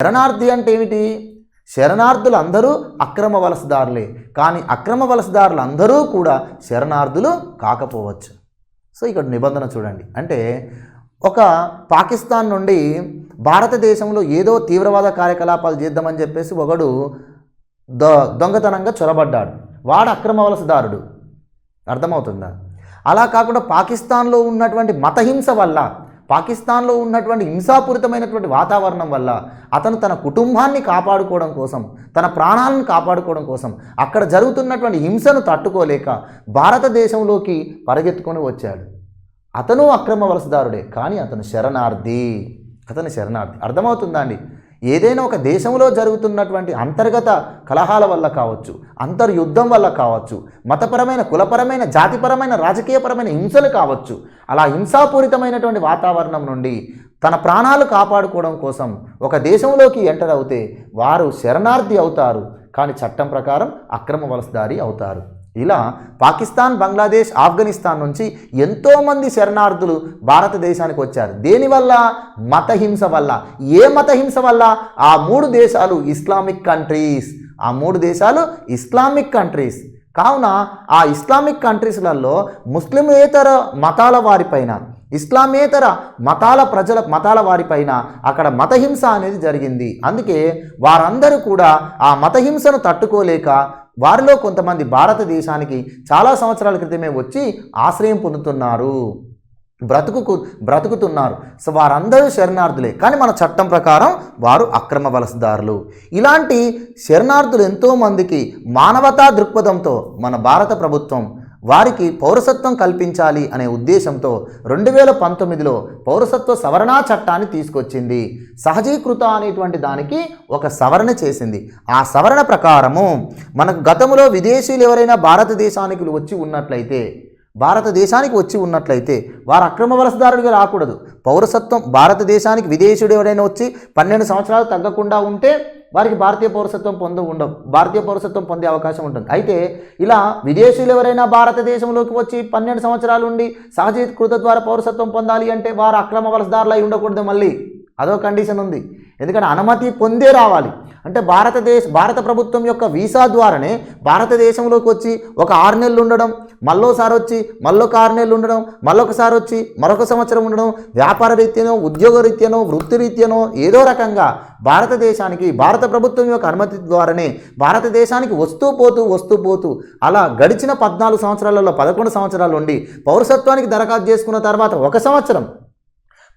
శరణార్థి అంటే ఏమిటి? శరణార్థులు అందరూ అక్రమ వలసదారులే, కానీ అక్రమ వలసదారులు అందరూ కూడా శరణార్థులు కాకపోవచ్చు. సో ఇక్కడ నిబంధన చూడండి. అంటే ఒక పాకిస్తాన్ నుండి భారతదేశంలో ఏదో తీవ్రవాద కార్యకలాపాలు చేద్దామని చెప్పేసి ఒకడు దొంగతనంగా చొరబడ్డాడు. వాడు అక్రమ వలసదారుడు. అర్థమవుతుందా? అలా కాకుండా పాకిస్తాన్లో ఉన్నటువంటి మతహింస వల్ల, పాకిస్తాన్లో ఉన్నటువంటి హింసాపూరితమైనటువంటి వాతావరణం వల్ల అతను తన కుటుంబాన్ని కాపాడుకోవడం కోసం, తన ప్రాణాలను కాపాడుకోవడం కోసం అక్కడ జరుగుతున్నటువంటి హింసను తట్టుకోలేక భారతదేశంలోకి పరిగెత్తుకొని వచ్చాడు. అతను అక్రమ వలసదారుడే, కానీ అతను శరణార్థి. అర్థమవుతుందా అండి? ఏదైనా ఒక దేశంలో జరుగుతున్నటువంటి అంతర్గత కలహాల వల్ల కావచ్చు, అంతర్యుద్ధం వల్ల కావచ్చు, మతపరమైన, కులపరమైన, జాతిపరమైన, రాజకీయపరమైన హింసలు కావచ్చు, అలా హింసాపూరితమైనటువంటి వాతావరణం నుండి తన ప్రాణాలు కాపాడుకోవడం కోసం ఒక దేశంలోకి ఎంటర్ అవుతే వారు శరణార్థి అవుతారు, కానీ చట్టం ప్రకారం అక్రమ వలసదారి అవుతారు. ఇలా పాకిస్తాన్, బంగ్లాదేశ్, ఆఫ్ఘనిస్తాన్ నుంచి ఎంతోమంది శరణార్థులు భారతదేశానికి వచ్చారు. దేనివల్ల? మతహింస వల్ల. ఏ మతహింస వల్ల? ఆ 3 దేశాలు ఇస్లామిక్ కంట్రీస్. ఆ 3 దేశాలు ఇస్లామిక్ కంట్రీస్. కావున ఆ ఇస్లామిక్ కంట్రీస్లలో ముస్లిమేతర మతాల వారిపైన, ఇస్లామేతర మతాల వారిపైన అక్కడ మతహింస అనేది జరిగింది. అందుకే వారందరూ కూడా ఆ మతహింసను తట్టుకోలేక వారిలో కొంతమంది భారతదేశానికి చాలా సంవత్సరాల క్రితమే వచ్చి ఆశ్రయం పొందుతున్నారు, బ్రతుకుతున్నారు. సో వారందరూ శరణార్థులే, కానీ మన చట్టం ప్రకారం వారు అక్రమ వలసదారులు. ఇలాంటి శరణార్థులు ఎంతోమందికి మానవతా దృక్పథంతో మన భారత ప్రభుత్వం వారికి పౌరసత్వం కల్పించాలి అనే ఉద్దేశంతో 2019లో పౌరసత్వ సవరణా చట్టాన్ని తీసుకొచ్చింది. సహజీకృత అనేటువంటి దానికి ఒక సవరణ చేసింది. ఆ సవరణ ప్రకారము మనకు గతంలో విదేశీయులు ఎవరైనా భారతదేశానికి వచ్చి ఉన్నట్లయితే వారు అక్రమ వలసదారుడిగా రాకూడదు. పౌరసత్వం భారతదేశానికి విదేశీయుడు ఎవరైనా వచ్చి 12 సంవత్సరాలు తగ్గకుండా ఉంటే వారికి భారతీయ పౌరసత్వం పొందే అవకాశం ఉంటుంది. అయితే ఇలా విదేశీయులు ఎవరైనా భారతదేశంలోకి వచ్చి 12 సంవత్సరాలు ఉండి సహజీకృత ద్వారా పౌరసత్వం పొందాలి అంటే వారు అక్రమ వలసదారులై ఉండకూడదు. మళ్ళీ అదో కండిషన్ ఉంది. ఎందుకంటే అనుమతి పొందే రావాలి. అంటే భారత ప్రభుత్వం యొక్క వీసా ద్వారానే భారతదేశంలోకి వచ్చి ఒక 6 నెలలు ఉండడం, మళ్ళోసారి వచ్చి మళ్ళొక 6 నెలలు ఉండడం, మళ్ళొకసారి వచ్చి మరొక సంవత్సరం ఉండడం, వ్యాపార రీత్యానో, ఉద్యోగ రీత్యానో, వృత్తి రీత్యానో ఏదో రకంగా భారతదేశానికి భారత ప్రభుత్వం యొక్క అనుమతి ద్వారానే భారతదేశానికి వస్తూ పోతూ అలా గడిచిన 14 సంవత్సరాలలో 11 సంవత్సరాలు ఉండి పౌరసత్వానికి దరఖాస్తు చేసుకున్న తర్వాత 1 సంవత్సరం,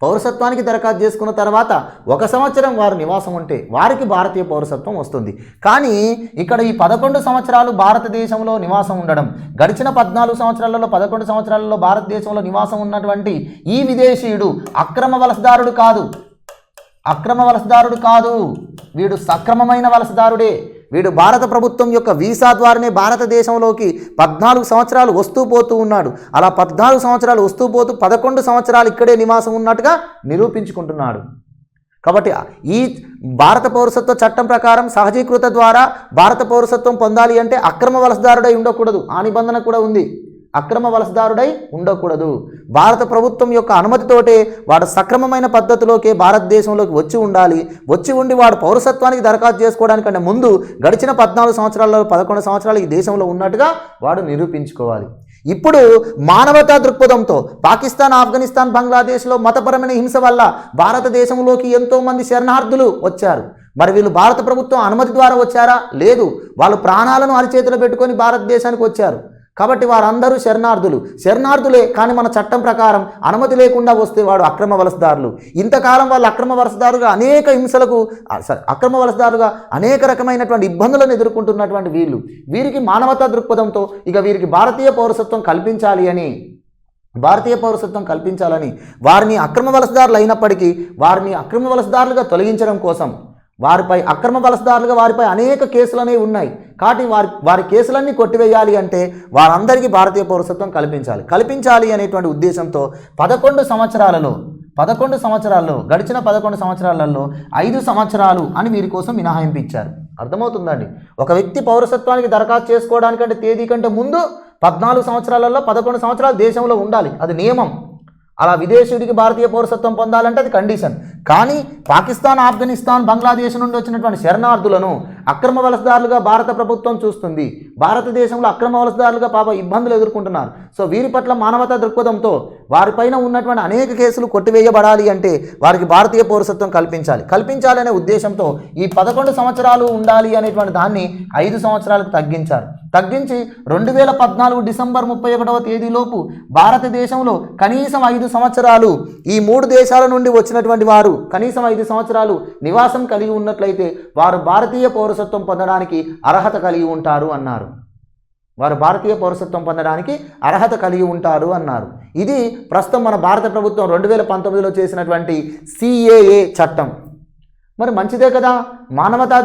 పౌరసత్వానికి దరఖాస్తు చేసుకున్న తర్వాత 1 సంవత్సరం వారు నివాసం ఉంటే వారికి భారతీయ పౌరసత్వం వస్తుంది. కానీ ఇక్కడ ఈ 11 సంవత్సరాలు భారతదేశంలో నివాసం ఉండడం, గడిచిన 14 సంవత్సరాలలో 11 సంవత్సరాలలో భారతదేశంలో నివాసం ఉన్నటువంటి ఈ విదేశీయుడు అక్రమ వలసదారుడు కాదు, వీడు సక్రమమైన వలసదారుడే. వీడు భారత ప్రభుత్వం యొక్క వీసా ద్వారానే భారతదేశంలోకి 14 సంవత్సరాలు వస్తూ పోతూ ఉన్నాడు. అలా 14 సంవత్సరాలు వస్తూ పోతూ 11 సంవత్సరాలు ఇక్కడే నివాసం ఉన్నట్టుగా నిరూపించుకుంటున్నాడు. కాబట్టి ఈ భారత పౌరసత్వ చట్టం ప్రకారం సహజీకృత ద్వారా భారత పౌరసత్వం పొందాలి అంటే అక్రమ వలసదారుడై ఉండకూడదు. ఆ నిబంధన కూడా ఉంది. అక్రమ వలసదారుడై ఉండకూడదు. భారత ప్రభుత్వం యొక్క అనుమతితోటే వాడు సక్రమమైన పద్ధతిలోకే భారతదేశంలోకి వచ్చి ఉండి వాడు పౌరసత్వానికి దరఖాస్తు చేసుకోవడానికంటే ముందు గడిచిన 14 సంవత్సరాల్లో 11 సంవత్సరాలు ఈ దేశంలో ఉన్నట్టుగా వాడు నిరూపించుకోవాలి. ఇప్పుడు మానవతా దృక్పథంతో పాకిస్తాన్, ఆఫ్ఘనిస్తాన్, బంగ్లాదేశ్లో మతపరమైన హింస వల్ల భారతదేశంలోకి ఎంతోమంది శరణార్థులు వచ్చారు. మరి వీళ్ళు భారత ప్రభుత్వం అనుమతి ద్వారా వచ్చారా? లేదు. వాళ్ళు ప్రాణాలను అరిచేతిలో పెట్టుకొని భారతదేశానికి వచ్చారు. కాబట్టి వారందరూ శరణార్థులే, కానీ మన చట్టం ప్రకారం అనుమతి లేకుండా వస్తే వాడు అక్రమ వలసదారులు. ఇంతకాలం వాళ్ళు అక్రమ వలసదారుగా అనేక రకమైనటువంటి ఇబ్బందులను ఎదుర్కొంటున్నటువంటి వీరికి మానవతా దృక్పథంతో ఇక వీరికి భారతీయ పౌరసత్వం కల్పించాలని వారిని అక్రమ వలసదారులు అయినప్పటికీ వారిని అక్రమ వలసదారులుగా తొలగించడం కోసం వారిపై అనేక కేసులు అనేవి ఉన్నాయి. కాబట్టి వారి కేసులన్నీ కొట్టివేయాలి అంటే వారందరికీ భారతీయ పౌరసత్వం కల్పించాలి అనేటువంటి ఉద్దేశంతో 11 సంవత్సరాల్లో గడిచిన 11 సంవత్సరాలలో 5 సంవత్సరాలు అని వీరి కోసం మినహాయింపు ఇచ్చారు. అర్థమవుతుందండి? ఒక వ్యక్తి పౌరసత్వానికి దరఖాస్తు చేసుకోవడానికంటే తేదీ కంటే ముందు 14 సంవత్సరాలలో 11 సంవత్సరాలు దేశంలో ఉండాలి. అది నియమం. అలా విదేశీయుడికి భారతీయ పౌరసత్వం పొందాలంటే అది కండిషన్. కానీ పాకిస్తాన్, ఆఫ్ఘనిస్తాన్, బంగ్లాదేశ్ నుండి వచ్చినటువంటి శరణార్థులను అక్రమ వలసదారులుగా భారత ప్రభుత్వం చూస్తుంది. భారతదేశంలో అక్రమ వలసదారులుగా పాప ఇబ్బందులు ఎదుర్కొంటున్నారు. సో వీరి పట్ల మానవతా దృక్పథంతో వారిపైన ఉన్నటువంటి అనేక కేసులు కొట్టివేయబడాలి అంటే వారికి భారతీయ పౌరసత్వం కల్పించాలనే ఉద్దేశంతో ఈ 11 సంవత్సరాలు ఉండాలి అనేటువంటి దాన్ని 5 సంవత్సరాలకు తగ్గించి 2014 డిసెంబర్ 31వ తేదీలోపు భారతదేశంలో కనీసం 5 సంవత్సరాలు ఈ 3 దేశాల నుండి వచ్చినటువంటి వారు కనీసం 5 సంవత్సరాలు నివాసం కలిగి ఉన్నట్లయితే వారు భారతీయ పౌరసత్వం పొందడానికి అర్హత కలిగి ఉంటారు అన్నారు. ఇది ప్రస్తుతం మన భారత ప్రభుత్వం 2019లో చేసినటువంటి CAA చట్టం. మరి మంచిదే కదా. మానవతా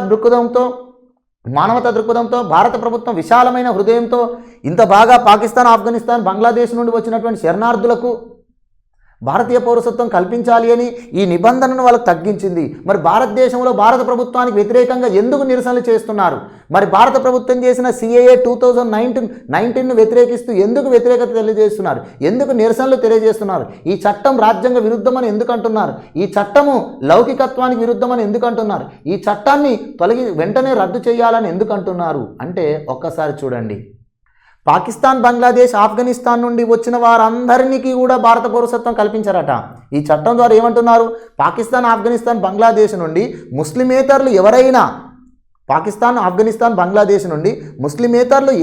దృక్పథంతో భారత ప్రభుత్వం విశాలమైన హృదయంతో ఇంత బాగా పాకిస్తాన్, ఆఫ్ఘనిస్తాన్, బంగ్లాదేశ్ నుండి వచ్చినటువంటి శరణార్థులకు భారతీయ పౌరసత్వం కల్పించాలి అని ఈ నిబంధనను వాళ్ళకు తగ్గించింది. మరి భారతదేశంలో భారత ప్రభుత్వానికి వ్యతిరేకంగా ఎందుకు నిరసనలు చేస్తున్నారు? మరి భారత ప్రభుత్వం చేసిన CAA 2019ను వ్యతిరేకిస్తూ ఎందుకు వ్యతిరేకత తెలియజేస్తున్నారు? ఎందుకు నిరసనలు తెలియజేస్తున్నారు? ఈ చట్టం రాజ్యాంగ విరుద్ధమని ఎందుకు అంటున్నారు? ఈ చట్టము లౌకికత్వానికి విరుద్ధమని ఎందుకు అంటున్నారు? ఈ చట్టాన్ని వెంటనే రద్దు చేయాలని ఎందుకు అంటున్నారు అంటే ఒక్కసారి చూడండి. పాకిస్తాన్, బంగ్లాదేశ్, ఆఫ్ఘనిస్తాన్ నుండి వచ్చిన వారందరికీ కూడా భారత పౌరసత్వం కల్పించారట. ఈ చట్టం ద్వారా ఏమంటున్నారు? పాకిస్తాన్, ఆఫ్ఘనిస్తాన్, బంగ్లాదేశ్ నుండి ముస్లిమేతరులు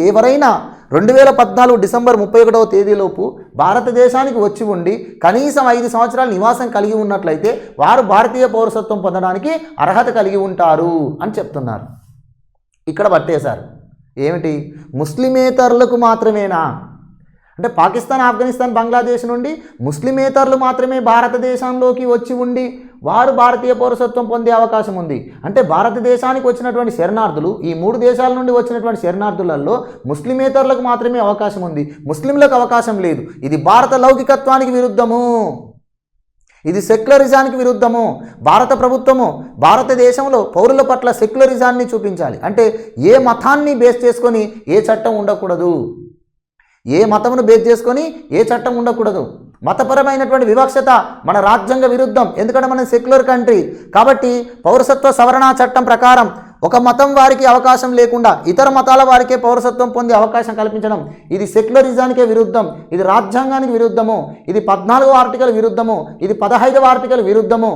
ఎవరైనా 2014 డిసెంబర్ 31వ తేదీలోపు భారతదేశానికి వచ్చి ఉండి కనీసం 5 సంవత్సరాలు నివాసం కలిగి ఉన్నట్లయితే వారు భారతీయ పౌరసత్వం పొందడానికి అర్హత కలిగి ఉంటారు అని చెప్తున్నారు. ఇక్కడ పట్టేశారు. ఏమిటి? ముస్లిమేతరులకు మాత్రమేనా అంటే పాకిస్తాన్, ఆఫ్ఘనిస్తాన్, బంగ్లాదేశ్ నుండి ముస్లిమేతరులు మాత్రమే భారతదేశంలోకి వచ్చి ఉండి వారు భారతీయ పౌరసత్వం పొందే అవకాశం ఉంది. అంటే భారతదేశానికి వచ్చినటువంటి శరణార్థులు ఈ 3 దేశాల నుండి వచ్చినటువంటి శరణార్థులలో ముస్లిమేతరులకు మాత్రమే అవకాశం ఉంది, ముస్లింలకు అవకాశం లేదు. ఇది భారత లౌకికత్వానికి విరుద్ధము, ఇది సెక్యులరిజానికి విరుద్ధము. భారత ప్రభుత్వము భారతదేశంలో పౌరుల పట్ల సెక్యులరిజాన్ని చూపించాలి. అంటే ఏ మతాన్ని బేస్ చేసుకొని ఏ చట్టం ఉండకూడదు, ఏ మతమును బేస్ చేసుకొని ఏ చట్టం ఉండకూడదు. మతపరమైనటువంటి వివక్షత మన రాజ్యాంగ విరుద్ధం. ఎందుకంటే మనం సెక్యులర్ కంట్రీ కాబట్టి పౌరసత్వ సవరణ చట్టం ప్రకారం ఒక మతం వారికి అవకాశం లేకుండా ఇతర మతాల వారికే పౌరసత్వం పొందే అవకాశం కల్పించడం ఇది సెక్యులరిజానికే విరుద్ధం, ఇది రాజ్యాంగానికి విరుద్ధము, ఇది 14వ ఆర్టికల్ విరుద్ధము, ఇది 15వ ఆర్టికల్ విరుద్ధము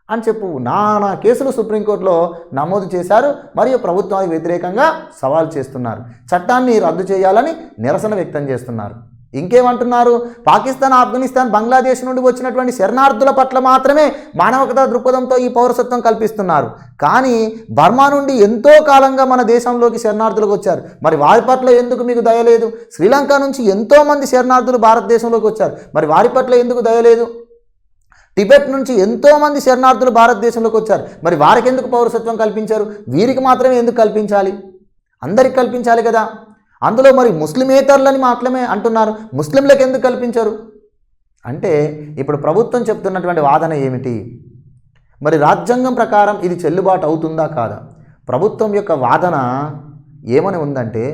అని నానా కేసులు సుప్రీంకోర్టులో నమోదు చేశారు. మరియు ప్రభుత్వానికి వ్యతిరేకంగా సవాల్ చేస్తున్నారు. చట్టాన్ని రద్దు చేయాలని నిరసన వ్యక్తం చేస్తున్నారు. ఇంకేమంటున్నారు? పాకిస్తాన్, ఆఫ్ఘనిస్తాన్, బంగ్లాదేశ్ నుండి వచ్చినటువంటి శరణార్థుల పట్ల మాత్రమే మానవతా దృక్పథంతో ఈ పౌరసత్వం కల్పిస్తున్నారు. కానీ బర్మా నుండి ఎంతో కాలంగా మన దేశంలోకి శరణార్థులకు వచ్చారు. మరి వారి పట్ల ఎందుకు మీకు దయలేదు? శ్రీలంక నుంచి ఎంతోమంది శరణార్థులు భారతదేశంలోకి వచ్చారు. మరి వారి పట్ల ఎందుకు దయలేదు? టిబెట్ నుంచి ఎంతోమంది శరణార్థులు భారతదేశంలోకి వచ్చారు. మరి వారికి ఎందుకు పౌరసత్వం కల్పించారు? వీరికి మాత్రమే ఎందుకు కల్పించాలి? అందరికి కల్పించాలి కదా. అందులో మరి ముస్లిమేతరులని మాత్రమే అంటున్నారు, ముస్లింలకు ఎందుకు కల్పించారు అంటే ఇప్పుడు ప్రభుత్వం చెప్తున్నటువంటి వాదన ఏమిటి? మరి రాజ్యాంగం ప్రకారం ఇది చెల్లుబాటు అవుతుందా కాదా? ప్రభుత్వం యొక్క వాదన ఏమని ఉందంటే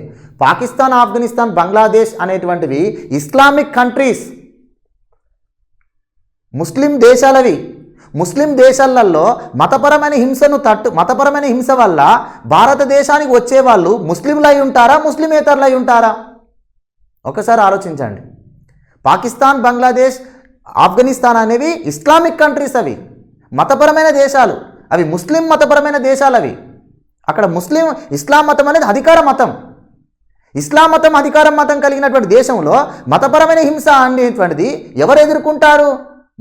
పాకిస్తాన్, ఆఫ్ఘనిస్తాన్, బంగ్లాదేశ్ అనేటువంటివి ఇస్లామిక్ కంట్రీస్, ముస్లిం దేశాలవి. ముస్లిం దేశాలలో మతపరమైన హింస వల్ల భారతదేశానికి వచ్చేవాళ్ళు ముస్లింలై ఉంటారా, ముస్లిమేతరులై ఉంటారా? ఒకసారి ఆలోచించండి. పాకిస్తాన్, బంగ్లాదేశ్, ఆఫ్ఘనిస్తాన్ అనేవి ఇస్లామిక్ కంట్రీస్, అవి మతపరమైన దేశాలు, అవి ముస్లిం మతపరమైన దేశాలు. అవి అక్కడ ఇస్లాం మతం అనేది అధికార మతం. ఇస్లాం మతం అధికార మతం కలిగినటువంటి దేశంలో మతపరమైన హింస అనేటువంటిది ఎవరు ఎదుర్కొంటారు?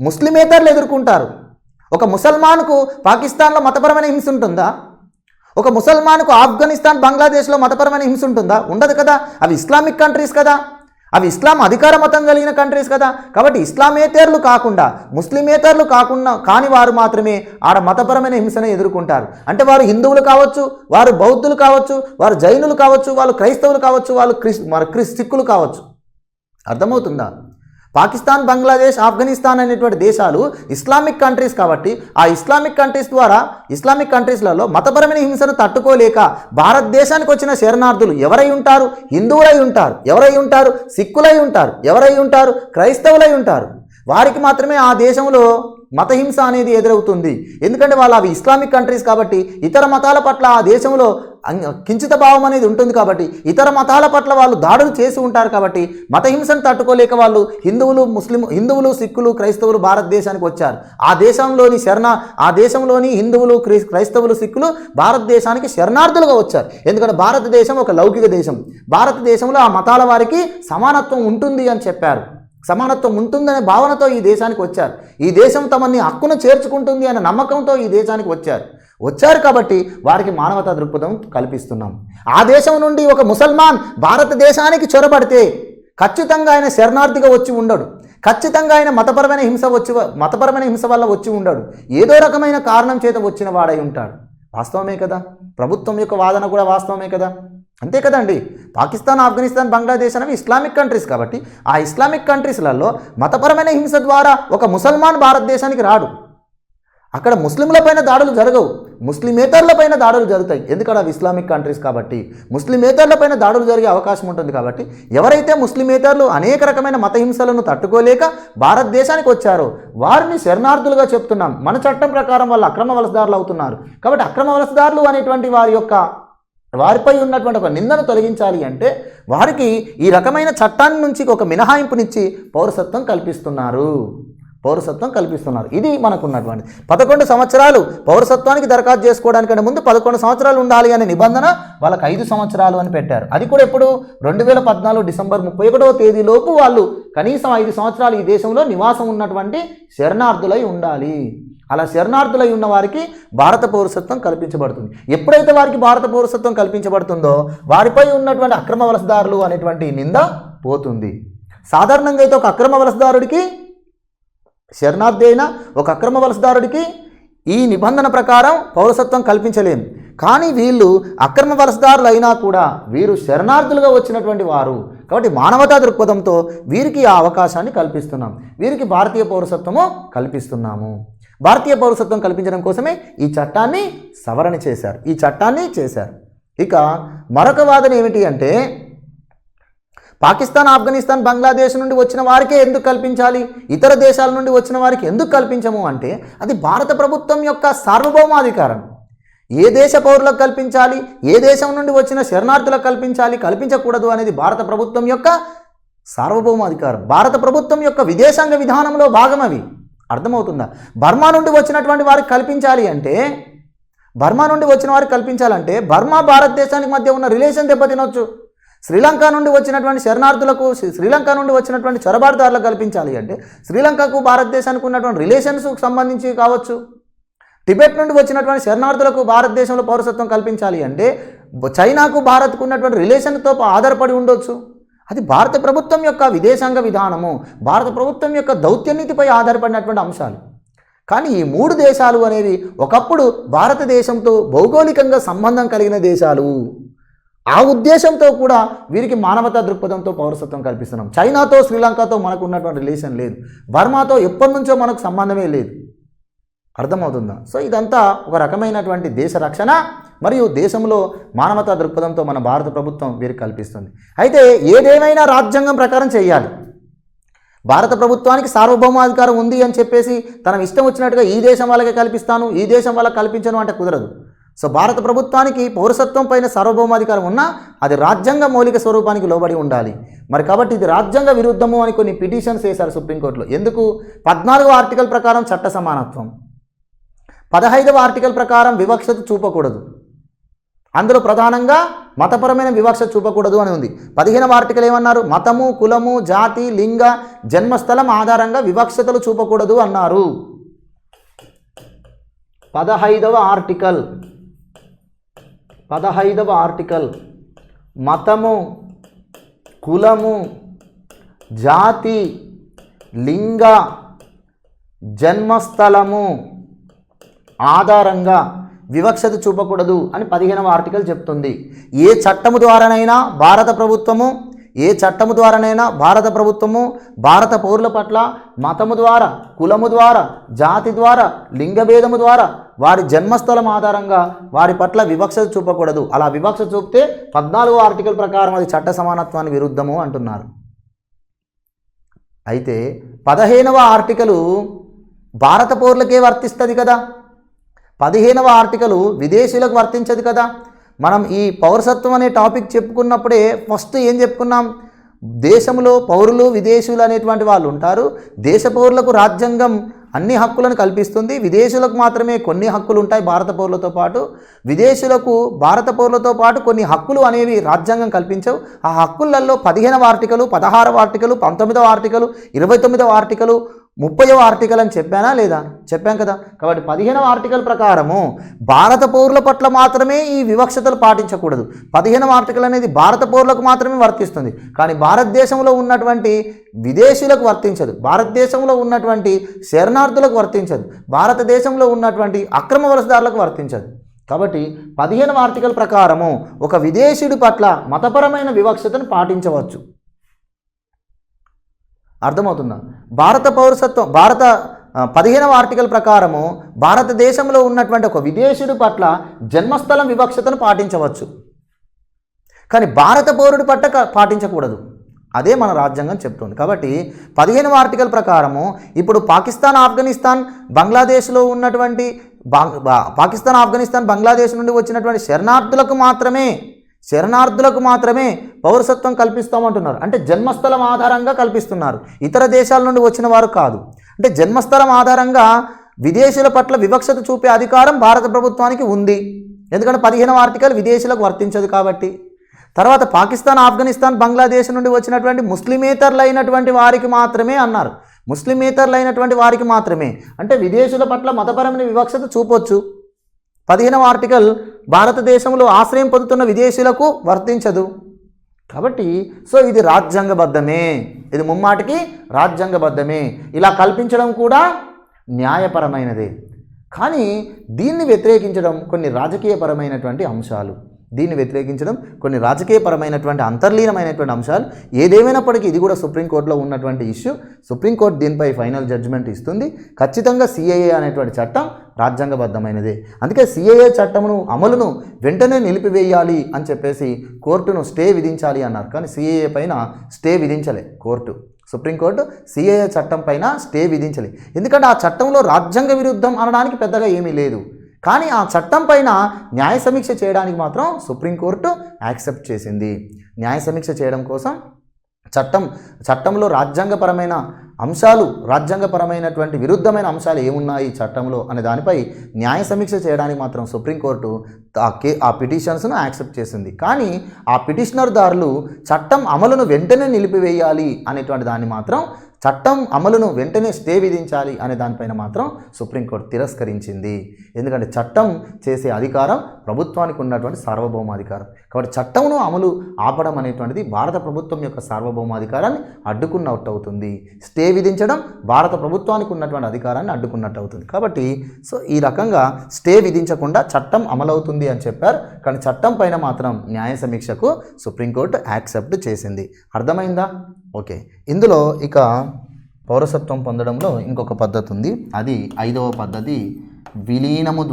ముస్లిమేతరులు ఎదుర్కొంటారు. ఒక ముసల్మాన్కు పాకిస్తాన్లో మతపరమైన హింస ఉంటుందా? ఒక ముసల్మాన్కు ఆఫ్ఘనిస్తాన్, బంగ్లాదేశ్లో మతపరమైన హింస ఉంటుందా? ఉండదు కదా. అవి ఇస్లామిక్ కంట్రీస్ కదా, అవి ఇస్లాం అధికార మతం కలిగిన కంట్రీస్ కదా. కాబట్టి ఇస్లామేతరులు కాకుండా, ముస్లిమేతరులు కాని వారు మాత్రమే ఆడ మతపరమైన హింసను ఎదుర్కొంటారు. అంటే వారు హిందువులు కావచ్చు, వారు బౌద్ధులు కావచ్చు, వారు జైనులు కావచ్చు, వాళ్ళు క్రైస్తవులు కావచ్చు, వాళ్ళు సిక్కులు కావచ్చు. అర్థమవుతుందా? పాకిస్తాన్, బంగ్లాదేశ్, ఆఫ్ఘనిస్తాన్ అనేటువంటి దేశాలు ఇస్లామిక్ కంట్రీస్ కాబట్టి ఆ ఇస్లామిక్ కంట్రీస్లలో మతపరమైన హింసను తట్టుకోలేక భారతదేశానికి వచ్చిన శరణార్థులు ఎవరై ఉంటారు? హిందువులై ఉంటారు. ఎవరై ఉంటారు? సిక్కులై ఉంటారు. ఎవరై ఉంటారు? క్రైస్తవులై ఉంటారు. వారికి మాత్రమే ఆ దేశంలో మతహింస అనేది ఎదురవుతుంది. ఎందుకంటే వాళ్ళు అవి ఇస్లామిక్ కంట్రీస్ కాబట్టి ఇతర మతాల పట్ల ఆ దేశంలో కించిత భావం అనేది ఉంటుంది కాబట్టి ఇతర మతాల పట్ల వాళ్ళు దాడులు చేసి ఉంటారు కాబట్టి మతహింసను తట్టుకోలేక వాళ్ళు హిందువులు సిక్కులు క్రైస్తవులు భారతదేశానికి వచ్చారు. ఆ దేశంలోని హిందువులు క్రైస్తవులు సిక్కులు భారతదేశానికి శరణార్థులుగా వచ్చారు. ఎందుకంటే భారతదేశం ఒక లౌకిక దేశం. భారతదేశంలో ఆ మతాల వారికి సమానత్వం ఉంటుంది అని చెప్పారు. సమానత్వం ఉంటుందనే భావనతో ఈ దేశానికి వచ్చారు. ఈ దేశం తమని హక్కును చేర్చుకుంటుంది అనే నమ్మకంతో ఈ దేశానికి వచ్చారు కాబట్టి వారికి మానవతా దృక్పథం కల్పిస్తున్నాం. ఆ దేశం నుండి ఒక ముసల్మాన్ భారతదేశానికి చొరబడితే ఖచ్చితంగా ఆయన శరణార్థిగా వచ్చి ఉండడు. ఖచ్చితంగా ఆయన మతపరమైన హింస వల్ల వచ్చి ఉండడు. ఏదో రకమైన కారణం చేత వచ్చిన వాడై ఉంటాడు. వాస్తవమే కదా. ప్రభుత్వం యొక్క వాదన కూడా వాస్తవమే కదా. అంతే కదండి. పాకిస్తాన్, ఆఫ్ఘనిస్తాన్, బంగ్లాదేశ్ అనేవి ఇస్లామిక్ కంట్రీస్ కాబట్టి ఆ ఇస్లామిక్ కంట్రీస్లలో మతపరమైన హింస ద్వారా ఒక ముసల్మాన్ భారతదేశానికి రాడు. అక్కడ ముస్లింలపైన దాడులు జరగవు, ముస్లిమేతరులపైన దాడులు జరుగుతాయి. ఎందుకంటే అవి ఇస్లామిక్ కంట్రీస్ కాబట్టి ముస్లిమేతరులపైన దాడులు జరిగే అవకాశం ఉంటుంది. కాబట్టి ఎవరైతే ముస్లిమేతరులు అనేక రకమైన మత హింసలను తట్టుకోలేక భారతదేశానికి వచ్చారో వారిని శరణార్థులుగా చెప్తున్నాం. మన చట్టం ప్రకారం వాళ్ళు అక్రమ వలసదారులు అవుతున్నారు. కాబట్టి అక్రమ వలసదారులు అనేటువంటి వారిపై ఉన్నటువంటి ఒక నిందను తొలగించాలి అంటే వారికి ఈ రకమైన చట్టాన్ని నుంచి ఒక మినహాయింపునిచ్చి పౌరసత్వం కల్పిస్తున్నారు. ఇది మనకున్నటువంటి 11 సంవత్సరాలు పౌరసత్వానికి దరఖాస్తు చేసుకోవడానికంటే ముందు 11 సంవత్సరాలు ఉండాలి అనే నిబంధన వాళ్ళకి 5 సంవత్సరాలు అని పెట్టారు. అది కూడా ఎప్పుడు 2014 డిసెంబర్ 31వ తేదీలోపు వాళ్ళు కనీసం 5 సంవత్సరాలు ఈ దేశంలో నివాసం ఉన్నటువంటి శరణార్థులై ఉండాలి. అలా శరణార్థులై ఉన్న వారికి భారత పౌరసత్వం కల్పించబడుతుంది. ఎప్పుడైతే వారికి భారత పౌరసత్వం కల్పించబడుతుందో వారిపై ఉన్నటువంటి అక్రమ వలసదారులు అనేటువంటి నింద పోతుంది. సాధారణంగా అయితే ఒక అక్రమ వలసదారుడికి శరణార్థి అయినా ఒక అక్రమ వలసదారుడికి ఈ నిబంధన ప్రకారం పౌరసత్వం కల్పించలేము. కానీ వీళ్ళు అక్రమ వలసదారులు అయినా కూడా వీరు శరణార్థులుగా వచ్చినటువంటి వారు కాబట్టి మానవతా దృక్పథంతో వీరికి ఆ అవకాశాన్ని కల్పిస్తున్నాం. వీరికి భారతీయ పౌరసత్వము కల్పిస్తున్నాము. భారతీయ పౌరసత్వం కల్పించడం కోసమే ఈ చట్టాన్ని సవరణ చేశారు. ఇక మరొక వాదన ఏమిటి అంటే పాకిస్తాన్, ఆఫ్ఘనిస్తాన్, బంగ్లాదేశ్ నుండి వచ్చిన వారికే ఎందుకు కల్పించాలి, ఇతర దేశాల నుండి వచ్చిన వారికి ఎందుకు కల్పించము అంటే అది భారత ప్రభుత్వం యొక్క సార్వభౌమాధికారం. ఏ దేశ పౌరులకు కల్పించాలి, ఏ దేశం నుండి వచ్చిన శరణార్థులకు కల్పించకూడదు అనేది భారత ప్రభుత్వం యొక్క సార్వభౌమాధికారం. భారత ప్రభుత్వం యొక్క విదేశాంగ విధానంలో భాగం అవి. అర్థమవుతుందా? బర్మా నుండి వచ్చినటువంటి వారికి కల్పించాలంటే బర్మా భారతదేశానికి మధ్య ఉన్న రిలేషన్ దెబ్బతినొచ్చు. శ్రీలంక నుండి వచ్చినటువంటి శరణార్థులకు, శ్రీలంక నుండి వచ్చినటువంటి చొరబాటుదారులకు కల్పించాలి అంటే శ్రీలంకకు భారతదేశానికి ఉన్నటువంటి రిలేషన్స్కు సంబంధించి కావచ్చు. టిబెట్ నుండి వచ్చినటువంటి శరణార్థులకు భారతదేశంలో పౌరసత్వం కల్పించాలి అంటే చైనాకు భారత్కు ఉన్నటువంటి రిలేషన్తో ఆధారపడి ఉండొచ్చు. అది భారత ప్రభుత్వం యొక్క విదేశాంగ విధానము, భారత ప్రభుత్వం యొక్క దౌత్యనీతిపై ఆధారపడినటువంటి అంశాలు. కానీ ఈ 3 దేశాలు అనేవి ఒకప్పుడు భారతదేశంతో భౌగోళికంగా సంబంధం కలిగిన దేశాలు. ఆ ఉద్దేశంతో కూడా వీరికి మానవతా దృక్పథంతో పౌరసత్వం కల్పిస్తున్నాం. చైనాతో, శ్రీలంకతో మనకు ఉన్నటువంటి రిలేషన్ లేదు. బర్మాతో ఎప్పటి నుంచో మనకు సంబంధమే లేదు. అర్థమవుతుందా? సో ఇదంతా ఒక రకమైనటువంటి దేశ రక్షణ మరియు దేశంలో మానవతా దృక్పథంతో మన భారత ప్రభుత్వం వీరికి కల్పిస్తుంది. అయితే ఏదేమైనా రాజ్యాంగం ప్రకారం చేయాలి. భారత ప్రభుత్వానికి సార్వభౌమాధికారం ఉంది అని చెప్పేసి తన ఇష్టం వచ్చినట్టుగా ఈ దేశం వాళ్ళకే కల్పిస్తాను, ఈ దేశం వాళ్ళకి కల్పించను అంటే కుదరదు. సో భారత ప్రభుత్వానికి పౌరసత్వం పైన సార్వభౌమాధికారం ఉన్నా అది రాజ్యాంగ మౌలిక స్వరూపానికి లోబడి ఉండాలి. మరి కాబట్టి ఇది రాజ్యాంగ విరుద్ధము అని కొన్ని పిటిషన్స్ వేశారు సుప్రీంకోర్టులో. ఎందుకు? 14వ ఆర్టికల్ ప్రకారం చట్ట సమానత్వం, 15వ ఆర్టికల్ ప్రకారం వివక్షత చూపకూడదు, అందులో ప్రధానంగా మతపరమైన వివక్ష చూపకూడదు అని ఉంది. 15వ ఆర్టికల్ ఏమన్నారు? మతము, కులము, జాతి, లింగ, జన్మస్థలం ఆధారంగా వివక్షతలు చూపకూడదు అన్నారు. 15వ ఆర్టికల్ మతము, కులము, జాతి, లింగ, జన్మస్థలము ఆధారంగా వివక్షత చూపకూడదు అని 15వ ఆర్టికల్ చెప్తుంది. ఏ చట్టము ద్వారానైనా భారత ప్రభుత్వము భారత పౌరుల పట్ల మతము ద్వారా, కులము ద్వారా, జాతి ద్వారా, లింగభేదము ద్వారా, వారి జన్మస్థలం ఆధారంగా వారి పట్ల వివక్షత చూపకూడదు. అలా వివక్ష చూపితే 14వ ఆర్టికల్ ప్రకారం అది చట్ట సమానత్వానికి విరుద్ధము అంటున్నారు. అయితే 15వ ఆర్టికలు భారత పౌరులకే వర్తిస్తుంది కదా, 15వ ఆర్టికలు విదేశీయులకు వర్తించదు కదా. మనం ఈ పౌరసత్వం అనే టాపిక్ చెప్పుకున్నప్పుడే ఫస్ట్ ఏం చెప్పుకున్నాం, దేశంలో పౌరులు విదేశీయులు అనేటువంటి వాళ్ళు ఉంటారు. దేశ పౌరులకు రాజ్యాంగం అన్ని హక్కులను కల్పిస్తుంది, విదేశీయులకు మాత్రమే కొన్ని హక్కులు ఉంటాయి భారత పౌరులతో పాటు. విదేశీయులకు భారత పౌరులతో పాటు కొన్ని హక్కులు అనేవి రాజ్యాంగం కల్పించవు. ఆ హక్కులలో 15వ ఆర్టికలు, 16వ ఆర్టికలు, 19వ ఆర్టికలు, 29వ ఆర్టికలు, 30వ ఆర్టికల్ అని చెప్పానా లేదా? చెప్పాం కదా. కాబట్టి 15వ ఆర్టికల్ ప్రకారము భారత పౌరుల పట్ల మాత్రమే ఈ వివక్షతలు పాటించకూడదు. 15వ ఆర్టికల్ అనేది భారత పౌరులకు మాత్రమే వర్తిస్తుంది, కానీ భారతదేశంలో ఉన్నటువంటి విదేశీయులకు వర్తించదు, భారతదేశంలో ఉన్నటువంటి శరణార్థులకు వర్తించదు, భారతదేశంలో ఉన్నటువంటి అక్రమ వలసదారులకు వర్తించదు. కాబట్టి 15వ ఆర్టికల్ ప్రకారము ఒక విదేశీయుడి పట్ల మతపరమైన వివక్షతను పాటించవచ్చు. అర్థమవుతుందా? భారత పౌరసత్వం 15వ ఆర్టికల్ ప్రకారము భారతదేశంలో ఉన్నటువంటి ఒక విదేశీయుడి పట్ల జన్మస్థలం వివక్షతను పాటించవచ్చు, కానీ భారత పౌరుడి పట్ల పాటించకూడదు. అదే మన రాజ్యాంగం చెప్తుంది. కాబట్టి 15వ ఆర్టికల్ ప్రకారము ఇప్పుడు పాకిస్తాన్, ఆఫ్ఘనిస్తాన్, బంగ్లాదేశ్లో ఉన్నటువంటి పాకిస్తాన్, ఆఫ్ఘనిస్తాన్, బంగ్లాదేశ్ నుండి వచ్చినటువంటి శరణార్థులకు మాత్రమే పౌరసత్వం కల్పిస్తామంటున్నారు. అంటే జన్మస్థలం ఆధారంగా కల్పిస్తున్నారు, ఇతర దేశాల నుండి వచ్చిన వారు కాదు. అంటే జన్మస్థలం ఆధారంగా విదేశీయుల పట్ల వివక్షత చూపే అధికారం భారత ప్రభుత్వానికి ఉంది, ఎందుకంటే 15వ ఆర్టికల్ విదేశీయులకు వర్తించదు కాబట్టి. తర్వాత పాకిస్తాన్, ఆఫ్ఘనిస్తాన్, బంగ్లాదేశ్ నుండి వచ్చినటువంటి ముస్లిమేతరులైనటువంటి వారికి మాత్రమే అన్నారు. ముస్లిమేతరులైనటువంటి వారికి మాత్రమే అంటే విదేశీయుల పట్ల మతపరమైన వివక్షత చూపొచ్చు. 15వ ఆర్టికల్ భారతదేశంలో ఆశ్రయం పొందుతున్న విదేశీయులకు వర్తించదు. కాబట్టి ఇది రాజ్యాంగబద్ధమే, ఇది ముమ్మాటికి రాజ్యాంగబద్ధమే. ఇలా కల్పించడం కూడా న్యాయపరమైనదే. కానీ దీన్ని వ్యతిరేకించడం కొన్ని రాజకీయపరమైనటువంటి అంశాలు, అంతర్లీనమైనటువంటి అంశాలు. ఏదేమైనప్పటికీ ఇది కూడా సుప్రీంకోర్టులో ఉన్నటువంటి ఇష్యూ. సుప్రీంకోర్టు దీనిపై ఫైనల్ జడ్జిమెంట్ ఇస్తుంది. ఖచ్చితంగా సిఏఏ అనేటువంటి చట్టం రాజ్యాంగబద్ధమైనదే. అందుకే సిఏఏ చట్టమును అమలును వెంటనే నిలిపివేయాలి అని చెప్పేసి కోర్టును స్టే విధించాలి అన్నారు. కానీ సిఏఏ పైన స్టే విధించలే సుప్రీంకోర్టు సిఏఏ చట్టం పైన స్టే విధించలే. ఎందుకంటే ఆ చట్టంలో రాజ్యాంగ విరుద్ధం అనడానికి పెద్దగా ఏమీ లేదు. కానీ ఆ చట్టం పైన న్యాయ సమీక్ష చేయడానికి మాత్రం సుప్రీంకోర్టు యాక్సెప్ట్ చేసింది. న్యాయ సమీక్ష చేయడం కోసం చట్టంలో రాజ్యాంగపరమైన అంశాలు, రాజ్యాంగపరమైనటువంటి విరుద్ధమైన అంశాలు ఏమున్నాయి చట్టంలో అనే దానిపై న్యాయ సమీక్ష చేయడానికి మాత్రం సుప్రీంకోర్టు ఆ పిటిషన్స్ను యాక్సెప్ట్ చేసింది. కానీ ఆ పిటిషనర్దారులు చట్టం అమలును వెంటనే నిలిపివేయాలి అనేటువంటి దాన్ని మాత్రం, చట్టం అమలును వెంటనే స్టే విధించాలి అనే దానిపైన మాత్రం సుప్రీంకోర్టు తిరస్కరించింది. ఎందుకంటే చట్టం చేసే అధికారం ప్రభుత్వానికి ఉన్నటువంటి సార్వభౌమాధికారం. కాబట్టి చట్టంను అమలు ఆపడం అనేటువంటిది భారత ప్రభుత్వం యొక్క సార్వభౌమాధికారాన్ని అడ్డుకున్నట్టు అవుతుంది. స్టే విధించడం భారత ప్రభుత్వానికి ఉన్నటువంటి అధికారాన్ని అడ్డుకున్నట్టు అవుతుంది. కాబట్టి ఈ రకంగా స్టే విధించకుండా చట్టం అమలవుతుంది అని చెప్పారు. కానీ చట్టం పైన మాత్రం న్యాయ సమీక్షకు సుప్రీంకోర్టు యాక్సెప్ట్ చేసింది. అర్థమైందా? ఓకే. ఇందులో ఇక పౌరసత్వం పొందడంలో ఇంకొక పద్ధతి ఉంది. అది 5వ పద్ధతి, విలీనము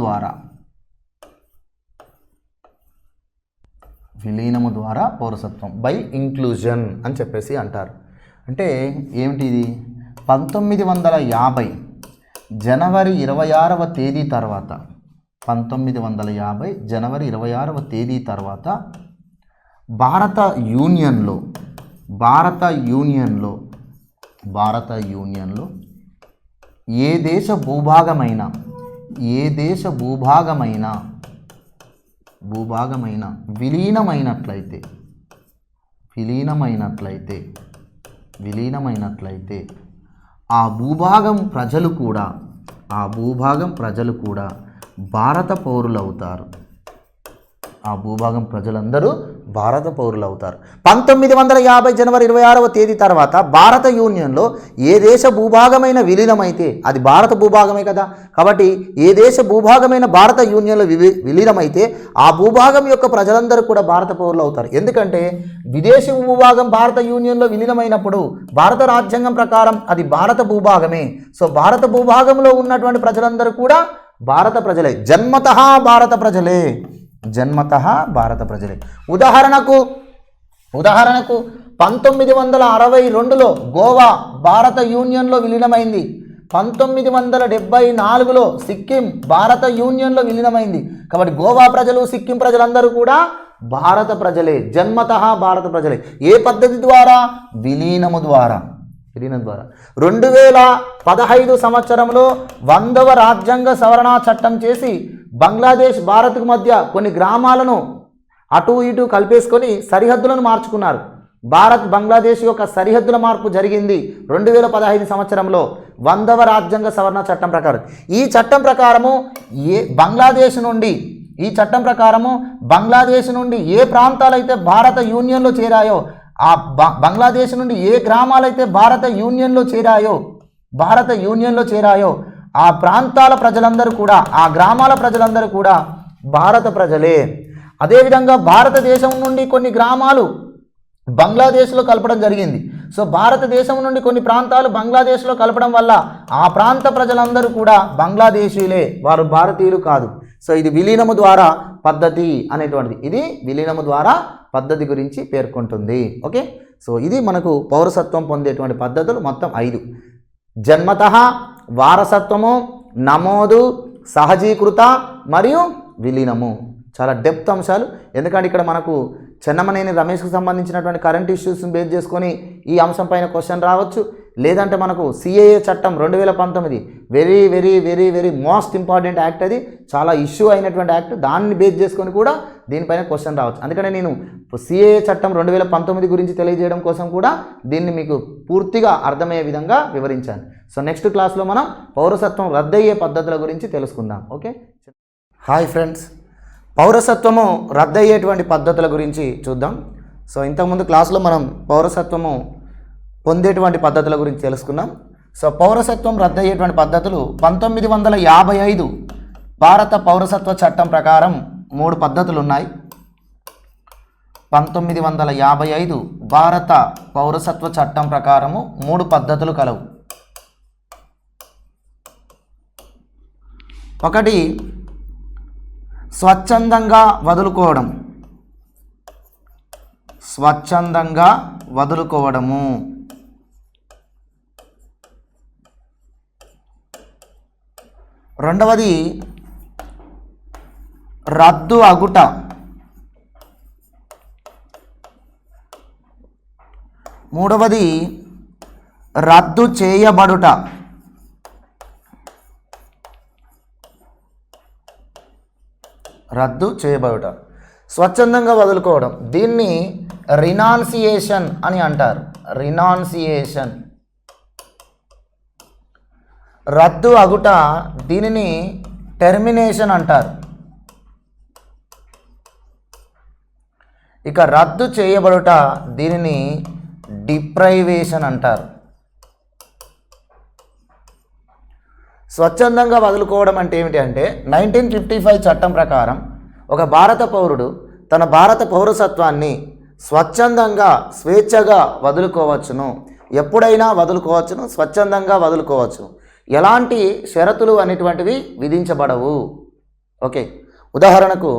ద్వారా పౌరసత్వం బై ఇంక్లూజన్ అని చెప్పేసి అంటారు. అంటే ఏమిటి ఇది? 1950 జనవరి 26వ తేదీ తర్వాత 1950 జనవరి 26వ తేదీ తర్వాత భారత యూనియన్లో ఏ దేశ భూభాగమైన విలీనమైనట్లయితే ఆ భూభాగం ప్రజలు కూడా భారత పౌరులవుతారు. ఆ భూభాగం ప్రజలందరూ భారత పౌరులవుతారు. 1950 జనవరి 26వ తేదీ తర్వాత భారత యూనియన్లో ఏ దేశ భూభాగమైన విలీనమైతే అది భారత భూభాగమే కదా. కాబట్టి ఏ దేశ భూభాగమైన భారత యూనియన్లో విలీనమైతే ఆ భూభాగం యొక్క ప్రజలందరూ కూడా భారత పౌరులు అవుతారు. ఎందుకంటే విదేశీ భూభాగం భారత యూనియన్లో విలీనమైనప్పుడు భారత రాజ్యాంగం ప్రకారం అది భారత భూభాగమే. భారత భూభాగంలో ఉన్నటువంటి ప్రజలందరూ కూడా భారత ప్రజలే, జన్మతః భారత ప్రజలే. ఉదాహరణకు ఉదాహరణకు 1962లో గోవా భారత యూనియన్లో విలీనమైంది. 1974లో సిక్కిం భారత యూనియన్లో విలీనమైంది. కాబట్టి గోవా ప్రజలు, సిక్కిం ప్రజలందరూ కూడా భారత ప్రజలే, జన్మతః భారత ప్రజలే. ఏ పద్ధతి ద్వారా? విలీనము ద్వారా. 2015 సంవత్సరంలో 100వ రాజ్యాంగ సవరణ చట్టం చేసి బంగ్లాదేశ్ భారత్కు మధ్య కొన్ని గ్రామాలను అటు ఇటు కలిపేసుకొని సరిహద్దులను మార్చుకున్నారు. భారత్ బంగ్లాదేశ్ యొక్క సరిహద్దుల మార్పు జరిగింది 2015 సంవత్సరంలో 100వ రాజ్యాంగ సవరణ చట్టం ప్రకారం. ఈ చట్టం ప్రకారము బంగ్లాదేశ్ నుండి ఏ ప్రాంతాలైతే భారత యూనియన్లో చేరాయో, ఆ బంగ్లాదేశ్ నుండి ఏ గ్రామాలైతే భారత యూనియన్లో చేరాయో ఆ ప్రాంతాల ప్రజలందరూ కూడా, ఆ గ్రామాల ప్రజలందరూ కూడా భారత ప్రజలే. అదేవిధంగా భారతదేశం నుండి కొన్ని గ్రామాలు బంగ్లాదేశ్లో కలపడం జరిగింది. సో భారతదేశం నుండి కొన్ని ప్రాంతాలు బంగ్లాదేశ్లో కలపడం వల్ల ఆ ప్రాంత ప్రజలందరూ కూడా బంగ్లాదేశీయులే, వారు భారతీయులు కాదు. సో ఇది విలీనము ద్వారా పద్ధతి అనేటువంటిది. ఇది విలీనము ద్వారా పద్ధతి గురించి పేర్కొంటుంది. ఓకే, సో ఇది మనకు పౌరసత్వం పొందేటువంటి పద్ధతులు మొత్తం 5: జన్మతః, వారసత్వము, నమోదు, సహజీకృత మరియు విలీనము. చాలా డెప్త్ అంశాలు. ఎందుకంటే ఇక్కడ మనకు చెన్నమనేని రమేష్కి సంబంధించినటువంటి కరెంట్ ఇష్యూస్ని బేస్ చేసుకొని ఈ అంశం పైన క్వశ్చన్ రావచ్చు. లేదంటే మనకు సిఏఏ చట్టం 2019 very very very very most important act. అది చాలా ఇష్యూ అయినటువంటి యాక్ట్. దాన్ని బేస్ చేసుకొని కూడా దీనిపైన క్వశ్చన్ రావచ్చు. అందుకనే నేను సిఏఏ చట్టం 2019 గురించి తెలియజేయడం కోసం కూడా దీన్ని మీకు పూర్తిగా అర్థమయ్యే విధంగా వివరించాను. సో నెక్స్ట్ క్లాస్లో మనం పౌరసత్వం రద్దయ్యే పద్ధతుల గురించి తెలుసుకుందాం. ఓకే, హాయ్ ఫ్రెండ్స్, పౌరసత్వము రద్దయ్యేటువంటి పద్ధతుల గురించి చూద్దాం. సో ఇంతకుముందు క్లాస్లో మనం పౌరసత్వము పొందేటువంటి పద్ధతుల గురించి తెలుసుకున్నాం. సో పౌరసత్వం రద్దయ్యేటువంటి పద్ధతులు 1955 భారత పౌరసత్వ చట్టం ప్రకారం 3 పద్ధతులు ఉన్నాయి. 1955 భారత పౌరసత్వ చట్టం ప్రకారము 3 పద్ధతులు కలవు. ఒకటి స్వచ్ఛందంగా వదులుకోవడము. రెండవది రద్దు అగుట. మూడవది రద్దు చేయబడుట. స్వచ్ఛందంగా వదులుకోవడం, దీన్ని రినాన్సియేషన్ అని అంటారు. రినాన్సియేషన్. రద్దు అగుట, దీనిని టెర్మినేషన్ అంటారు. ఇక రద్దు చేయబడుట, దీనిని డిప్రైవేషన్ అంటారు. స్వచ్ఛందంగా వదులుకోవడం అంటే ఏమిటి అంటే 1955 చట్టం ప్రకారం ఒక భారత పౌరుడు తన భారత పౌరసత్వాన్ని స్వచ్ఛందంగా, స్వేచ్ఛగా వదులుకోవచ్చును. ఎప్పుడైనా వదులుకోవచ్చును, స్వచ్ఛందంగా వదులుకోవచ్చును. ఎలాంటి షరతులు అనేటువంటివి విధించబడవు. ఓకే, ఉదాహరణకు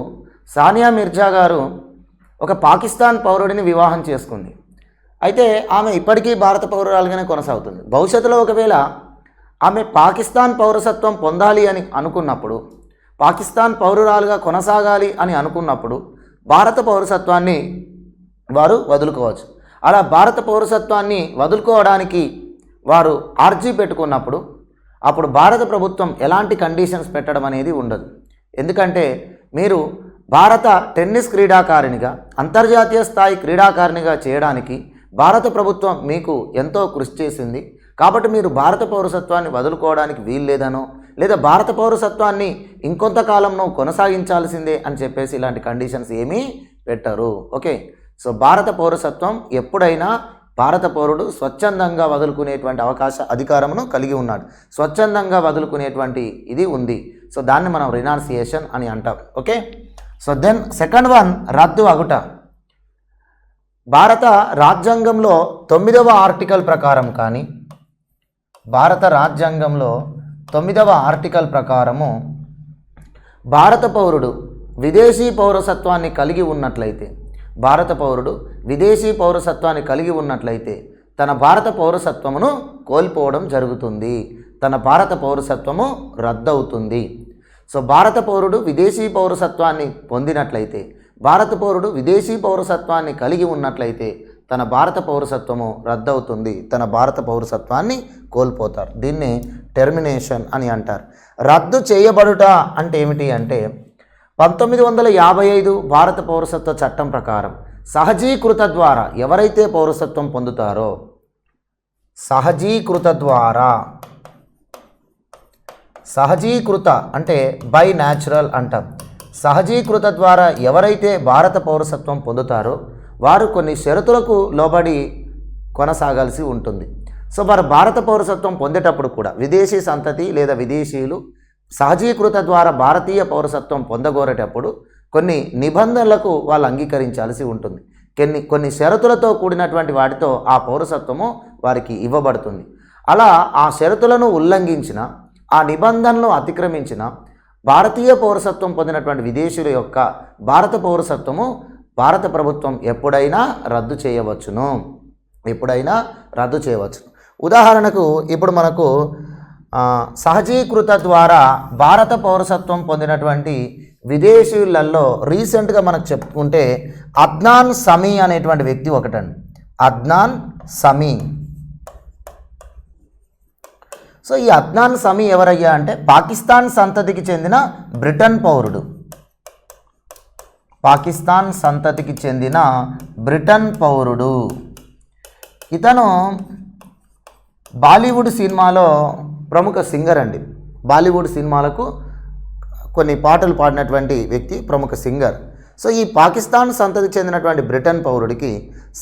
సానియా మిర్జా గారు ఒక పాకిస్తాన్ పౌరుడిని వివాహం చేసుకుంది. అయితే ఆమె ఇప్పటికీ భారత పౌరురాలుగానే కొనసాగుతుంది. భవిష్యత్తులో ఒకవేళ ఆమె పాకిస్తాన్ పౌరసత్వం పొందాలి అని అనుకున్నప్పుడు, పాకిస్తాన్ పౌరురాలుగా కొనసాగాలి అని అనుకున్నప్పుడు భారత పౌరసత్వాన్ని వారు వదులుకోవచ్చు. అలా భారత పౌరసత్వాన్ని వదులుకోవడానికి వారు అర్జీ పెట్టుకున్నప్పుడు అప్పుడు భారత ప్రభుత్వం ఎలాంటి కండిషన్స్ పెట్టడం అనేది ఉండదు. ఎందుకంటే మీరు భారత టెన్నిస్ క్రీడాకారిణిగా, అంతర్జాతీయ స్థాయి క్రీడాకారిణిగా చేయడానికి భారత ప్రభుత్వం మీకు ఎంతో కృషి చేసింది. కాబట్టి మీరు భారత పౌరసత్వాన్ని వదులుకోవడానికి వీల్లేదనో, లేదా భారత పౌరసత్వాన్ని ఇంకొంతకాలంలో కొనసాగించాల్సిందే అని చెప్పేసి ఇలాంటి కండిషన్స్ ఏమీ పెట్టరు. ఓకే, సో భారత పౌరసత్వం ఎప్పుడైనా భారత పౌరుడు స్వచ్ఛందంగా వదులుకునేటువంటి అధికారమును కలిగి ఉన్నాడు. స్వచ్ఛందంగా వదులుకునేటువంటి ఇది ఉంది. సో దాన్ని మనం రినాన్సియేషన్ అని అంటాం. Okay, so then second one రద్దు అగుట. భారత రాజ్యాంగంలో 9వ ఆర్టికల్ ప్రకారం కానీ, భారత రాజ్యాంగంలో 9వ ఆర్టికల్ ప్రకారము భారత పౌరుడు విదేశీ పౌరసత్వాన్ని కలిగి ఉన్నట్లయితే, భారత పౌరుడు విదేశీ పౌరసత్వాన్ని కలిగి ఉన్నట్లయితే తన భారత పౌరసత్వమును కోల్పోవడం జరుగుతుంది, తన భారత పౌరసత్వము రద్దవుతుంది. సో భారత పౌరుడు విదేశీ పౌరసత్వాన్ని పొందినట్లయితే, భారత పౌరుడు విదేశీ పౌరసత్వాన్ని కలిగి ఉన్నట్లయితే తన భారత పౌరసత్వము రద్దవుతుంది, తన భారత పౌరసత్వాన్ని కోల్పోతారు. దీన్ని టెర్మినేషన్ అని అంటారు. రద్దు చేయబడుట అంటే ఏమిటి అంటే 1955 భారత పౌరసత్వ చట్టం ప్రకారం సహజీకృత ద్వారా ఎవరైతే పౌరసత్వం పొందుతారో, సహజీకృత అంటే బై న్యాచురల్ అంటాం. సహజీకృత ద్వారా ఎవరైతే భారత పౌరసత్వం పొందుతారో వారు కొన్ని షరతులకు లోబడి కొనసాగాల్సి ఉంటుంది. సో వారు భారత పౌరసత్వం పొందేటప్పుడు కూడా విదేశీ సంతతి లేదా విదేశీయులు సహజీకృత ద్వారా భారతీయ పౌరసత్వం పొందగోరేటప్పుడు కొన్ని నిబంధనలకు వాళ్ళు అంగీకరించాల్సి ఉంటుంది. కొన్ని షరతులతో కూడినటువంటి వాటితో ఆ పౌరసత్వము వారికి ఇవ్వబడుతుంది. అలా ఆ షరతులను ఉల్లంఘించిన, ఆ నిబంధనలను అతిక్రమించిన భారతీయ పౌరసత్వం పొందినటువంటి విదేశీయుల యొక్క భారత పౌరసత్వము భారత ప్రభుత్వం ఎప్పుడైనా రద్దు చేయవచ్చును. ఉదాహరణకు ఇప్పుడు మనకు సహజీకృత ద్వారా భారత పౌరసత్వం పొందినటువంటి విదేశీయులలో రీసెంట్గా మనకు చెప్పుకుంటే అద్నాన్ సమీ అనేటువంటి వ్యక్తి ఒకటండి. అద్నాన్ సమీ. సో ఈ అద్నాన్ సమీ ఎవరయ్యా అంటే పాకిస్తాన్ సంతతికి చెందిన బ్రిటన్ పౌరుడు. పాకిస్తాన్ సంతతికి చెందిన బ్రిటన్ పౌరుడు. ఇతను బాలీవుడ్ సినిమాలో ప్రముఖ సింగర్ అండి. బాలీవుడ్ సినిమాలకు కొన్ని పాటలు పాడినటువంటి వ్యక్తి, ప్రముఖ సింగర్. సో ఈ పాకిస్తాన్ సంతతికి చెందినటువంటి బ్రిటన్ పౌరుడికి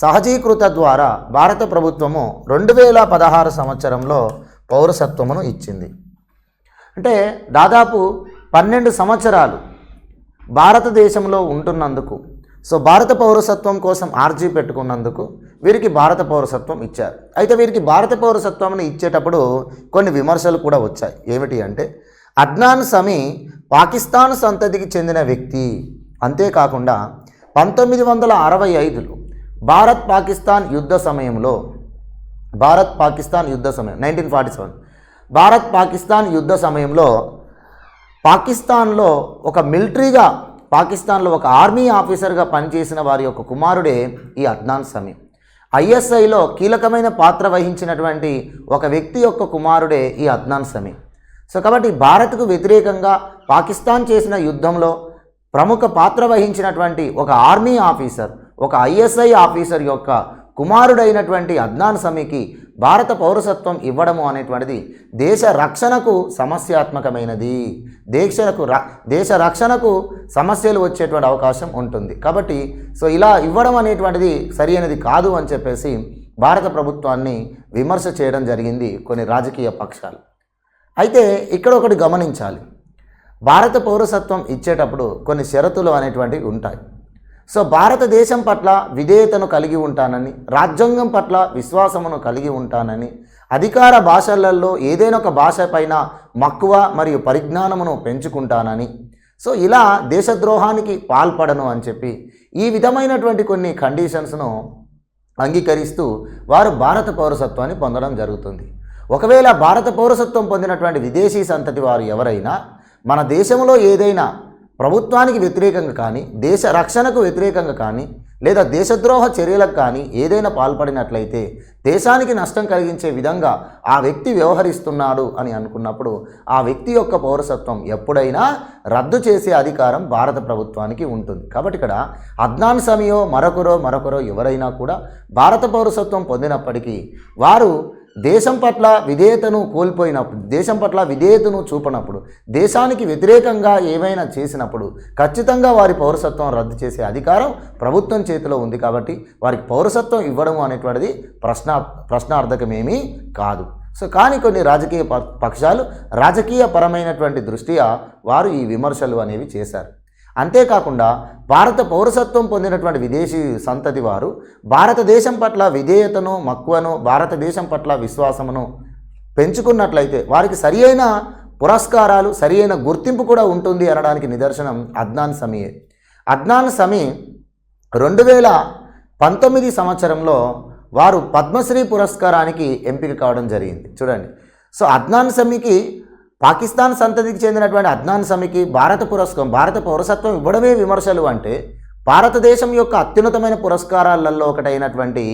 సహజీకృత ద్వారా భారత ప్రభుత్వము 2016 సంవత్సరంలో పౌరసత్వమును ఇచ్చింది. అంటే దాదాపు 12 సంవత్సరాలు భారతదేశంలో ఉంటున్నందుకు, సో భారత పౌరసత్వం కోసం ఆర్జీ పెట్టుకున్నందుకు వీరికి భారత పౌరసత్వం ఇచ్చారు. అయితే వీరికి భారత పౌరసత్వంని ఇచ్చేటప్పుడు కొన్ని విమర్శలు కూడా వచ్చాయి. ఏమిటి అంటే అద్నాన్ సమీ పాకిస్తాన్ సంతతికి చెందిన వ్యక్తి. అంతేకాకుండా 1965లో భారత్ పాకిస్తాన్ యుద్ధ సమయంలో 1947 భారత్ పాకిస్తాన్ యుద్ధ సమయంలో పాకిస్తాన్లో ఒక మిలిటరీగా, పాకిస్తాన్లో ఒక ఆర్మీ ఆఫీసర్గా పనిచేసిన వారి యొక్క కుమారుడే ఈ అద్నాన్ సమీ. ఐఎస్ఐలో కీలకమైన పాత్ర వహించినటువంటి ఒక వ్యక్తి యొక్క కుమారుడే ఈ అద్నాన్ సమీ. సో కాబట్టి భారత్కు వ్యతిరేకంగా పాకిస్తాన్ చేసిన యుద్ధంలో ప్రముఖ పాత్ర వహించినటువంటి ఒక ఆర్మీ ఆఫీసర్, ఒక ఐఎస్ఐ ఆఫీసర్ యొక్క కుమారుడైనటువంటి అద్నాన్ సమీకి భారత పౌరసత్వం ఇవ్వడము అనేటువంటిది దేశ రక్షణకు సమస్యాత్మకమైనది. దేశ రక్షణకు సమస్యలు వచ్చేటువంటి అవకాశం ఉంటుంది. కాబట్టి సో ఇలా ఇవ్వడం అనేటువంటిది సరి అయినది కాదు అని చెప్పేసి భారత ప్రభుత్వాన్ని విమర్శ చేయడం జరిగింది కొన్ని రాజకీయ పక్షాలు. అయితే ఇక్కడ ఒకటి గమనించాలి, భారత పౌరసత్వం ఇచ్చేటప్పుడు కొన్ని షరతులు అనేటువంటివి ఉంటాయి. సో భారతదేశం పట్ల విధేయతను కలిగి ఉంటానని, రాజ్యాంగం పట్ల విశ్వాసమును కలిగి ఉంటానని, అధికార భాషలలో ఏదైనా ఒక భాష పైన మక్కువ మరియు పరిజ్ఞానమును పెంచుకుంటానని, సో ఇలా దేశద్రోహానికి పాల్పడను అని చెప్పి ఈ విధమైనటువంటి కొన్ని కండిషన్స్ను అంగీకరిస్తూ వారు భారత పౌరసత్వాన్ని పొందడం జరుగుతుంది. ఒకవేళ భారత పౌరసత్వం పొందినటువంటి విదేశీ సంతతి వారు ఎవరైనా మన దేశంలో ఏదైనా ప్రభుత్వానికి వ్యతిరేకంగా కానీ, దేశ రక్షణకు వ్యతిరేకంగా కానీ, లేదా దేశద్రోహ చర్యలకు కానీ ఏదైనా పాల్పడినట్లయితే దేశానికి నష్టం కలిగించే విధంగా ఆ వ్యక్తి వ్యవహరిస్తున్నాడు అని అనుకున్నప్పుడు ఆ వ్యక్తి యొక్క పౌరసత్వం ఎప్పుడైనా రద్దు చేసే అధికారం భారత ప్రభుత్వానికి ఉంటుంది. కాబట్టి ఇక్కడ అద్నాన్ సమీయో మరొకరో ఎవరైనా కూడా భారత పౌరసత్వం పొందినప్పటికీ వారు దేశం పట్ల విధేయతను కోల్పోయినప్పుడు, దేశం పట్ల విధేయతను చూపనప్పుడు, దేశానికి వ్యతిరేకంగా ఏమైనా చేసినప్పుడు ఖచ్చితంగా వారి పౌరసత్వం రద్దు చేసే అధికారం ప్రభుత్వం చేతిలో ఉంది. కాబట్టి వారికి పౌరసత్వం ఇవ్వడం అనేటువంటిది ప్రశ్నార్థకమేమీ కాదు. సో కానీ కొన్ని రాజకీయ పక్షాలు రాజకీయపరమైనటువంటి దృష్ట్యా వారు ఈ విమర్శలు అనేవి చేశారు. అంతేకాకుండా భారత పౌరసత్వం పొందినటువంటి విదేశీ సంతతి వారు భారతదేశం పట్ల విధేయతను, మక్కువను, భారతదేశం పట్ల విశ్వాసమును పెంచుకున్నట్లయితే వారికి సరి అయిన పురస్కారాలు, సరి అయిన గుర్తింపు కూడా ఉంటుంది అనడానికి నిదర్శనం అద్నాన్ సమీయే. అద్నాన్ సమీ 2019 సంవత్సరంలో వారు పద్మశ్రీ పురస్కారానికి ఎంపిక కావడం జరిగింది. చూడండి, సో అద్నాన్ సమీకి, పాకిస్తాన్ సంతతికి చెందినటువంటి అద్నాన్ సమీకి భారత పౌరసత్వం ఇవ్వడమే విమర్శలు అంటే, భారతదేశం యొక్క అత్యున్నతమైన పురస్కారాలలో ఒకటైనటువంటి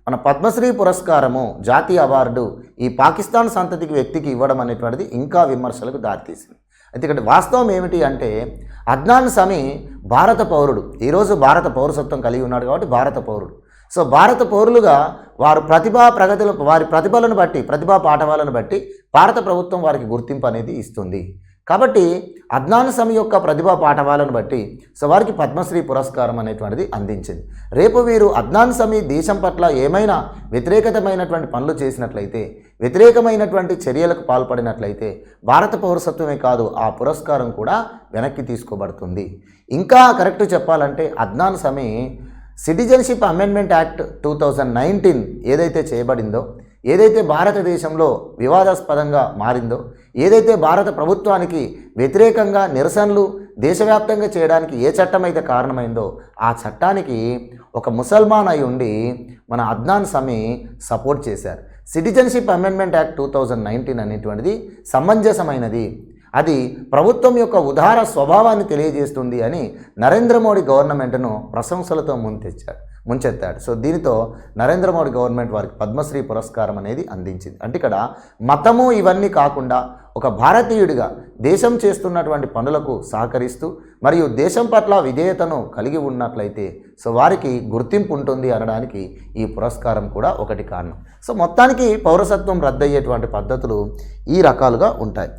మన పద్మశ్రీ పురస్కారము, జాతీయ అవార్డు ఈ పాకిస్తాన్ సంతతికి వ్యక్తికి ఇవ్వడం అనేటువంటిది ఇంకా విమర్శలకు దారితీసింది. అయితే ఇక్కడ వాస్తవం ఏమిటి అంటే, అద్నాన్ సమీ భారత పౌరుడు, ఈరోజు భారత పౌరసత్వం కలిగి ఉన్నాడు కాబట్టి భారత పౌరుడు. సో భారత పౌరులుగా వారి ప్రతిభలను బట్టి, ప్రతిభా పాఠవాలను బట్టి భారత ప్రభుత్వం వారికి గుర్తింపు అనేది ఇస్తుంది. కాబట్టి అద్నాన్ సమీ యొక్క ప్రతిభా పాఠవాలను బట్టి సో వారికి పద్మశ్రీ పురస్కారం అనేటువంటిది అందించింది. రేపు వీరు అద్నాన్ సమీ దేశం పట్ల ఏమైనా వ్యతిరేకతమైనటువంటి పనులు చేసినట్లయితే, వ్యతిరేకమైనటువంటి చర్యలకు పాల్పడినట్లయితే భారత పౌరసత్వమే కాదు, ఆ పురస్కారం కూడా వెనక్కి తీసుకోబడుతుంది. ఇంకా కరెక్ట్ చెప్పాలంటే అద్నాన్ సమీ సిటిజన్షిప్ అమెండ్మెంట్ యాక్ట్ 2019 ఏదైతే చేయబడిందో, ఏదైతే భారతదేశంలో వివాదాస్పదంగా మారిందో, ఏదైతే భారత ప్రభుత్వానికి వ్యతిరేకంగా నిరసనలు దేశవ్యాప్తంగా చేయడానికి ఏ చట్టం అయితే కారణమైందో ఆ చట్టానికి ఒక ముసల్మాన్ అయి ఉండి మన అద్నాన్ సమీ సపోర్ట్ చేశారు. సిటిజన్షిప్ అమెండ్మెంట్ యాక్ట్ 2019 అనేటువంటిది సమంజసమైనది, అది ప్రభుత్వం యొక్క ఉదార స్వభావాన్ని తెలియజేస్తుంది అని నరేంద్ర మోడీ గవర్నమెంట్ను ప్రశంసలతో ముంచెత్తాడు. సో దీనితో నరేంద్ర మోడీ గవర్నమెంట్ వారికి పద్మశ్రీ పురస్కారం అనేది అందించింది. అంటే ఇక్కడ మతము ఇవన్నీ కాకుండా ఒక భారతీయుడిగా దేశం చేస్తున్నటువంటి పనులకు సహకరిస్తూ మరియు దేశం పట్ల విధేయతను కలిగి ఉన్నట్లయితే సో వారికి గుర్తింపు ఉంటుంది అనడానికి ఈ పురస్కారం కూడా ఒకటి కారణం. సో మొత్తానికి పౌరసత్వం రద్దయ్యేటువంటి పద్ధతులు ఈ రకాలుగా ఉంటాయి.